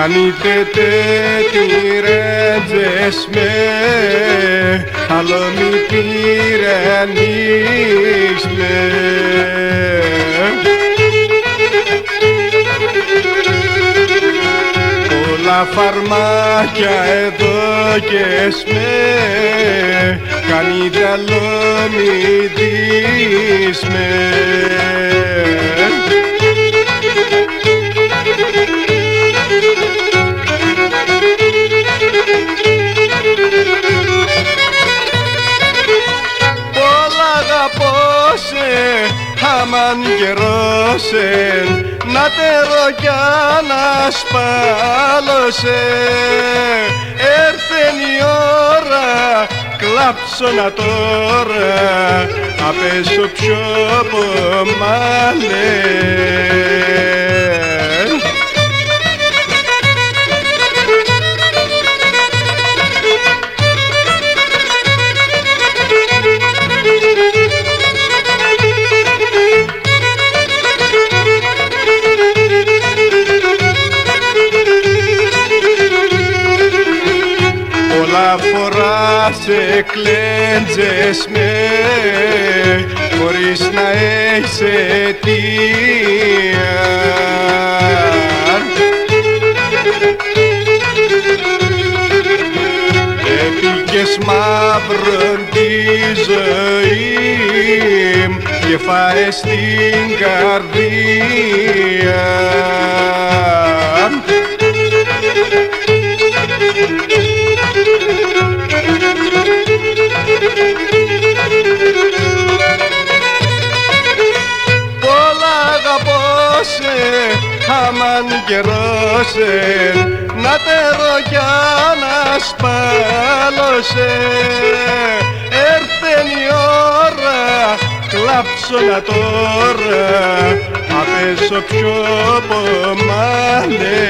Κάνετε τετηρέντζες με, άλλο μη τυραννείς με. Πολλά φαρμάκια εδώ και σμέ, κάνετε άλλο μη δεις με. Άμαν γερόσεν, να τερώ κι ανασπάλωσε. Έρθεν η ώρα, κλάψωνα τώρα, απέσω πιο πομάλε. Φορά σε κλέντζες με, χωρίς να έχεις αιτία. Έπικες μαύρον τη ζωή και φάες στην καρδία. Άμαν καιρόσεν, να τερώ κι ανασπάλωσε. Έρθεν η ώρα, κλάψωνα τώρα, απέσω πιο πομάλε.